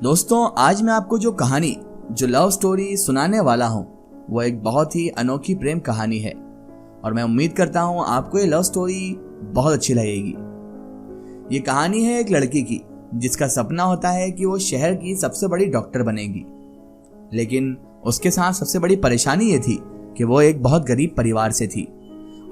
दोस्तों, आज मैं आपको जो लव स्टोरी सुनाने वाला हूँ वो एक बहुत ही अनोखी प्रेम कहानी है और मैं उम्मीद करता हूँ आपको ये लव स्टोरी बहुत अच्छी लगेगी। ये कहानी है एक लड़की की जिसका सपना होता है कि वो शहर की सबसे बड़ी डॉक्टर बनेगी, लेकिन उसके साथ सबसे बड़ी परेशानी ये थी कि वो एक बहुत गरीब परिवार से थी।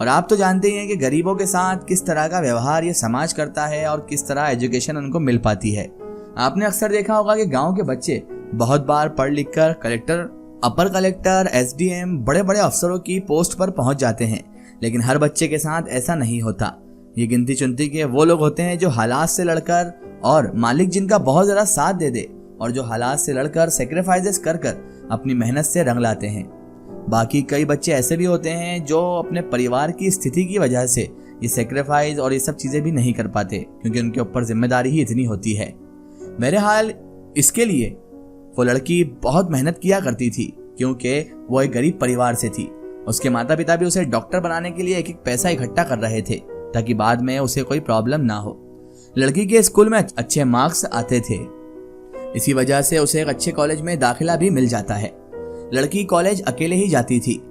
और आप तो जानते ही हैं कि गरीबों के साथ किस तरह का व्यवहार ये समाज करता है और किस तरह एजुकेशन उनको मिल पाती है। आपने अक्सर देखा होगा कि गांव के बच्चे बहुत बार पढ़ लिख कर कलेक्टर, अपर कलेक्टर, एसडीएम, बड़े बड़े अफसरों की पोस्ट पर पहुंच जाते हैं, लेकिन हर बच्चे के साथ ऐसा नहीं होता। ये गिनती चुनती के वो लोग होते हैं जो हालात से लड़कर और मालिक जिनका बहुत ज़्यादा साथ दे दे और जो हालात से लड़कर सेक्रीफाइसेस कर कर अपनी मेहनत से रंग लाते हैं। बाकी कई बच्चे ऐसे भी होते हैं जो अपने परिवार की स्थिति की वजह से ये सेक्रीफाइस और ये सब चीज़ें भी नहीं कर पाते, क्योंकि उनके ऊपर जिम्मेदारी ही इतनी होती है। मेरे हाल इसके लिए वो लड़की बहुत मेहनत किया करती थी, क्योंकि वो एक गरीब परिवार से थी। उसके माता पिता भी उसे डॉक्टर बनाने के लिए एक एक पैसा इकट्ठा कर रहे थे ताकि बाद में उसे कोई प्रॉब्लम ना हो। लड़की के स्कूल में अच्छे मार्क्स आते थे, इसी वजह से उसे एक अच्छे कॉलेज में दाखिला भी मिल जाता है। लड़की कॉलेज अकेले ही जाती थी।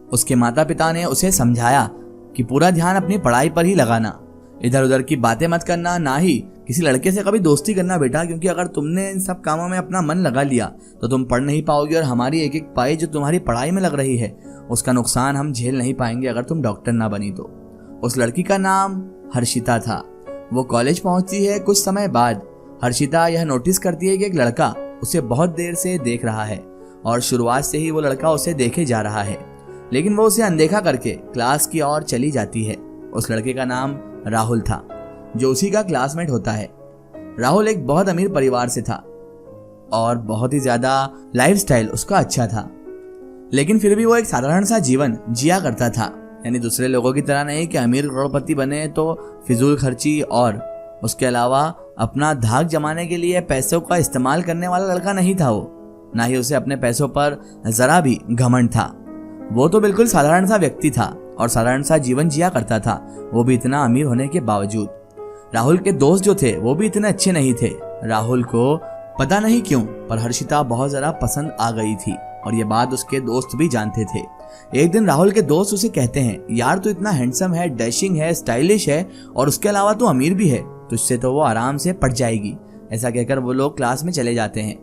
उसके माता पिता ने उसे समझाया कि पूरा ध्यान अपनी पढ़ाई पर ही लगाना, इधर उधर की बातें मत करना, ना ही किसी लड़के से कभी दोस्ती करना बेटा, क्योंकि अगर तुमने इन सब कामों में अपना मन लगा लिया तो तुम पढ़ नहीं पाओगे और हमारी एक एक पाई जो तुम्हारी पढ़ाई में लग रही है उसका नुकसान हम झेल नहीं पाएंगे अगर तुम डॉक्टर ना बनी तो। उस लड़की का नाम हर्षिता था। वो कॉलेज पहुंचती है। कुछ समय बाद हर्षिता यह नोटिस करती है कि एक लड़का उसे बहुत देर से देख रहा है और शुरुआत से ही वो लड़का उसे देखे जा रहा है, लेकिन वो उसे अनदेखा करके क्लास की ओर चली जाती है। उस लड़के का नाम राहुल था, जो उसी का क्लासमेट होता है। राहुल एक बहुत अमीर परिवार से था और बहुत ही ज्यादा लाइफस्टाइल उसका अच्छा था, लेकिन फिर भी वो एक साधारण सा जीवन जिया करता था। यानी दूसरे लोगों की तरह नहीं कि अमीर करोड़पति बने तो फिजूल खर्ची और उसके अलावा अपना धाक जमाने के लिए पैसों का इस्तेमाल करने वाला लड़का नहीं था वो, ना ही उसे अपने पैसों पर जरा भी घमंड था। वो तो बिल्कुल साधारण सा व्यक्ति था और साधारण सा जीवन जिया करता था, वो भी इतना अमीर होने के बावजूद। राहुल के दोस्त जो थे वो भी इतने अच्छे नहीं थे। राहुल को पता नहीं क्यों पर हर्षिता बहुत ज़्यादा पसंद आ गई थी और ये बात उसके दोस्त भी जानते थे। एक दिन राहुल के दोस्त उसे कहते हैं, यार तू इतना हैंडसम है, डैशिंग है, स्टाइलिश है और उसके अलावा तू अमीर भी है, तुझसे तो वो आराम से पट जाएगी। ऐसा कहकर वो लोग क्लास में चले जाते हैं,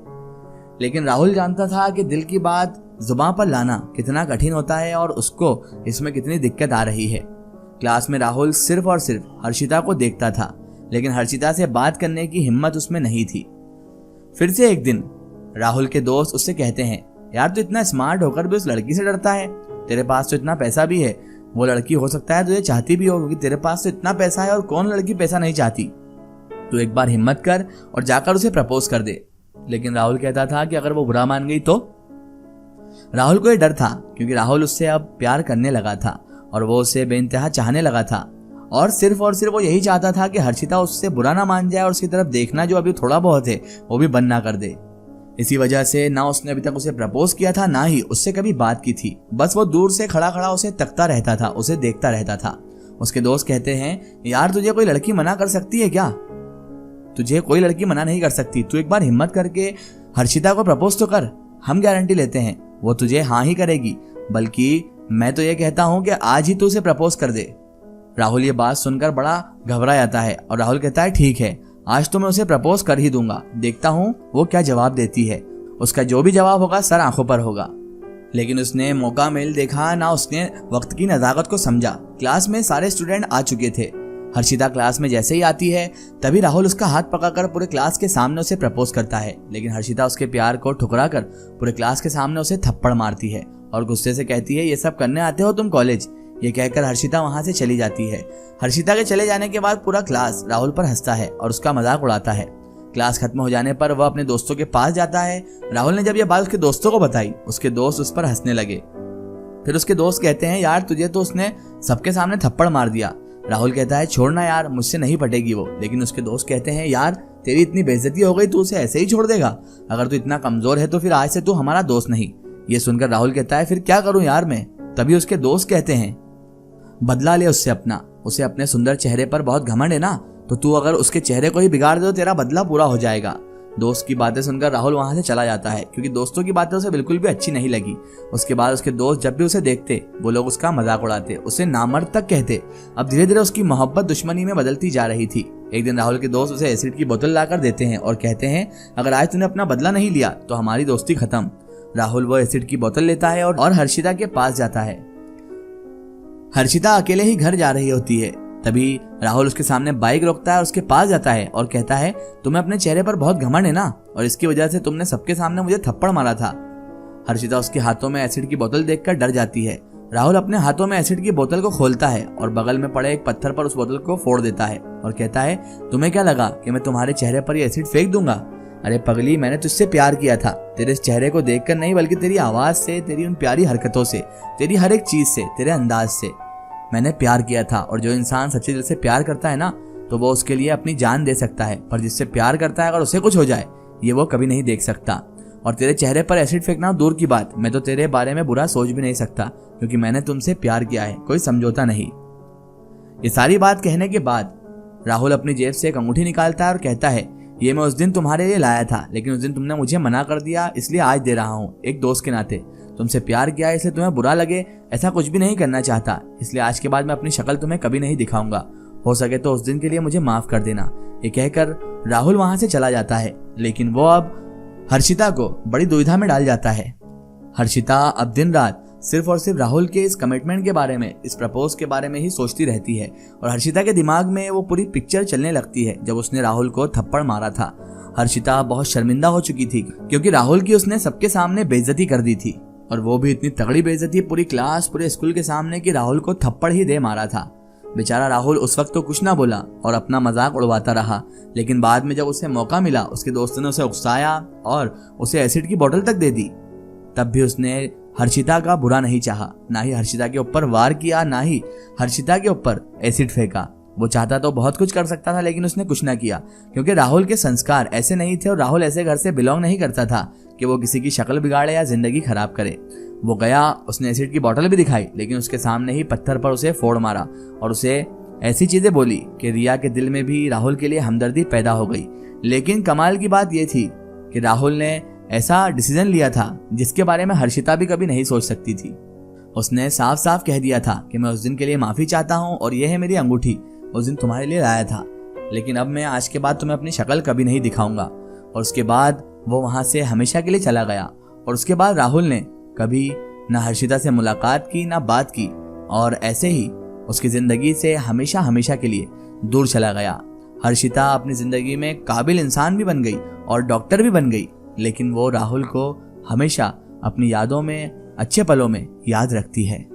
लेकिन राहुल जानता था कि दिल की बात जुबान पर लाना कितना कठिन होता है और उसको इसमें कितनी दिक्कत आ रही है। क्लास में राहुल सिर्फ और सिर्फ हर्षिता को देखता था, लेकिन हर्षिता से बात करने की हिम्मत उसमें नहीं थी। फिर से एक दिन राहुल के दोस्त उससे कहते हैं, यार तू इतना स्मार्ट होकर भी उस लड़की से डरता है, तेरे पास तो इतना पैसा भी है, वो लड़की हो सकता है तुझे चाहती भी हो, क्योंकि तेरे पास तो इतना पैसा है और कौन लड़की पैसा नहीं चाहती। तू एक बार हिम्मत कर और जाकर उसे प्रपोज कर दे। लेकिन राहुल कहता था कि अगर वो बुरा मान गई तो। राहुल को यह डर था, क्योंकि राहुल उससे अब प्यार करने लगा था और वो उसे बेइंतहा चाहने लगा था और सिर्फ वो यही चाहता था कि हर्षिता उससे बुरा ना मान जाए और उसकी तरफ देखना जो अभी थोड़ा बहुत है वो भी बंद ना कर दे। इसी वजह से ना उसने अभी तक उसे प्रपोज किया था, ना ही उससे कभी बात की थी। बस वो दूर से खड़ा खड़ा उसे तकता रहता था, उसे देखता रहता था। उसके दोस्त कहते हैं, यार तुझे कोई लड़की मना कर सकती है क्या? तुझे कोई लड़की मना नहीं कर सकती, तू एक बार हिम्मत करके हर्षिता को प्रपोज तो कर, हम गारंटी लेते हैं वो तुझे हाँ ही करेगी। बल्कि मैं तो ये कहता हूं कि आज ही तू उसे प्रपोज कर दे। राहुल ये बात सुनकर बड़ा घबरा जाता है और राहुल कहता है, ठीक है, आज तो मैं उसे प्रपोज कर ही दूंगा, देखता हूं वो क्या जवाब देती है। उसका जो भी जवाब होगा सर आंखों पर होगा। लेकिन उसने मौका मेल देखा ना, उसने वक्त की नज़ाकत को समझा। क्लास में सारे स्टूडेंट आ चुके थे। हर्षिता क्लास में जैसे ही आती है तभी राहुल उसका हाथ पकड़कर पूरे क्लास के सामने उसे प्रपोज करता है, लेकिन हर्षिता उसके प्यार को ठुकरा कर पूरे क्लास के सामने उसे थप्पड़ मारती है और गुस्से से कहती है, ये सब करने आते हो तुम कॉलेज? ये कहकर हर्षिता वहां से चली जाती है। हर्षिता के चले जाने के बाद पूरा क्लास राहुल पर हंसता है और उसका मजाक उड़ाता है। क्लास खत्म हो जाने पर वह अपने दोस्तों के पास जाता है। राहुल ने जब यह बात उसके दोस्तों को बताई, उसके दोस्त उस पर हंसने लगे। फिर उसके दोस्त कहते हैं, यार तुझे तो उसने सबके सामने थप्पड़ मार दिया। राहुल कहता है, छोड़ना यार, मुझसे नहीं पटेगी वो। लेकिन उसके दोस्त कहते हैं, यार तेरी इतनी बेइज्जती हो गई, तू उसे ऐसे ही छोड़ देगा? अगर तू इतना कमजोर है तो फिर आज से तू हमारा दोस्त नहीं। ये सुनकर राहुल कहता है, फिर क्या करूं यार मैं? तभी उसके दोस्त कहते हैं, बदला ले उससे अपना, उसे अपने सुंदर चेहरे पर बहुत घमंड है ना, तो तू अगर उसके चेहरे को ही बिगाड़ दे तो तेरा बदला पूरा हो जाएगा। दोस्त की बातें सुनकर राहुल वहां से चला जाता है क्योंकि दोस्तों की बातें उसे बिल्कुल भी अच्छी नहीं लगी। उसके बाद उसके दोस्त जब भी उसे देखते वो लोग उसका मजाक उड़ाते, उसे नामर्द तक कहते। अब धीरे धीरे उसकी मोहब्बत दुश्मनी में बदलती जा रही थी। एक दिन राहुल के दोस्त उसे एसिड की बोतल लाकर देते हैं और कहते हैं अगर आज तूने अपना बदला नहीं लिया तो हमारी दोस्ती खत्म। राहुल वो एसिड की बोतल लेता है और हर्षिता के पास जाता है। हर्षिता अकेले ही घर जा रही होती है। तभी राहुल उसके सामने बाइक रोकता है और उसके पास जाता है और कहता है तुम्हें अपने चेहरे पर बहुत घमंड है ना, और इसकी वजह से तुमने सबके सामने मुझे थप्पड़ मारा था। हर्षिता उसके हाथों में एसिड की बोतल देखकर डर जाती है। राहुल अपने हाथों में एसिड की बोतल को खोलता है और बगल में पड़े एक पत्थर पर उस बोतल को फोड़ देता है और कहता है तुम्हें क्या लगा कि मैं तुम्हारे चेहरे पर ये एसिड फेंक दूंगा? अरे पगली, मैंने तुझसे प्यार किया था, तेरे इस चेहरे को देखकर नहीं बल्कि तेरी आवाज से, तेरी उन प्यारी हरकतों से, तेरी हर एक चीज से, तेरे अंदाज से मैंने प्यार किया था। और जो इंसान सच्चे दिल से प्यार करता है ना तो वो उसके लिए अपनी जान दे सकता है, पर जिससे प्यार करता है अगर उसे कुछ हो जाए ये वो कभी नहीं देख सकता। और तेरे चेहरे पर एसिड फेंकना दूर की बात, मैं तो तेरे बारे में बुरा सोच भी नहीं सकता क्योंकि मैंने तुमसे प्यार किया है, कोई समझौता नहीं। ये सारी बात कहने के बाद राहुल अपनी जेब से एक अंगूठी निकालता है और कहता है ये मैं उस दिन तुम्हारे लिए लाया था, लेकिन उस दिन तुमने मुझे मना कर दिया, इसलिए आज दे रहा हूँ। एक दोस्त के नाते तुमसे प्यार किया है इसलिए तुम्हें बुरा लगे ऐसा कुछ भी नहीं करना चाहता, इसलिए आज के बाद मैं अपनी शक्ल तुम्हें कभी नहीं दिखाऊंगा। हो सके तो उस दिन के लिए मुझे माफ कर देना। ये कहकर राहुल वहां से चला जाता है, लेकिन वो अब हर्षिता को बड़ी दुविधा में डाल जाता है। हर्षिता अब दिन रात सिर्फ और सिर्फ राहुल के इस कमिटमेंट के बारे में, इस प्रपोज के बारे में ही सोचती रहती है और हर्षिता के दिमाग में वो पूरी पिक्चर चलने लगती है जब उसने राहुल को थप्पड़ मारा था। हर्षिता बहुत शर्मिंदा हो चुकी थी क्योंकि राहुल की उसने सबके सामने बेइज्जती कर दी थी, और वो भी इतनी तगड़ी बेइज्जती पूरी क्लास, पूरे स्कूल के सामने कि राहुल को थप्पड़ ही दे मारा था। बेचारा राहुल उस वक्त तो कुछ ना बोला और अपना मजाक उड़वाता रहा, लेकिन बाद में जब उसे मौका मिला उसके दोस्तों ने उसे उकसाया और उसे एसिड की बोतल तक दे दी, तब भी उसने हर्षिता का बुरा नहीं चाहा, ना ही हर्षिता के ऊपर वार किया, ना ही हर्षिता के ऊपर एसिड फेंका। वो चाहता तो बहुत कुछ कर सकता था लेकिन उसने कुछ ना किया क्योंकि राहुल के संस्कार ऐसे नहीं थे और राहुल ऐसे घर से बिलोंग नहीं करता था कि वो किसी की शक्ल बिगाड़े या जिंदगी खराब करे। वो गया, उसने एसिड की बोतल भी दिखाई, लेकिन उसके सामने ही पत्थर पर उसे फोड़ मारा और उसे ऐसी चीजें बोली कि रिया के दिल में भी राहुल के लिए हमदर्दी पैदा हो गई। लेकिन कमाल की बात यह थी कि राहुल ने ऐसा डिसीजन लिया था जिसके बारे में हर्षिता भी कभी नहीं सोच सकती थी। उसने साफ साफ कह दिया था कि मैं उस दिन के लिए माफी चाहता हूँ और यह है मेरी अंगूठी, उस दिन तुम्हारे लिए लाया था, लेकिन अब मैं आज के बाद तुम्हें अपनी शक्ल कभी नहीं दिखाऊंगा। और उसके बाद वो वहां से हमेशा के लिए चला गया और उसके बाद राहुल ने कभी ना हर्षिता से मुलाकात की ना बात की और ऐसे ही उसकी जिंदगी से हमेशा हमेशा के लिए दूर चला गया। हर्षिता अपनी जिंदगी में काबिल इंसान भी बन गई और डॉक्टर भी बन गई, लेकिन वो राहुल को हमेशा अपनी यादों में, अच्छे पलों में याद रखती है।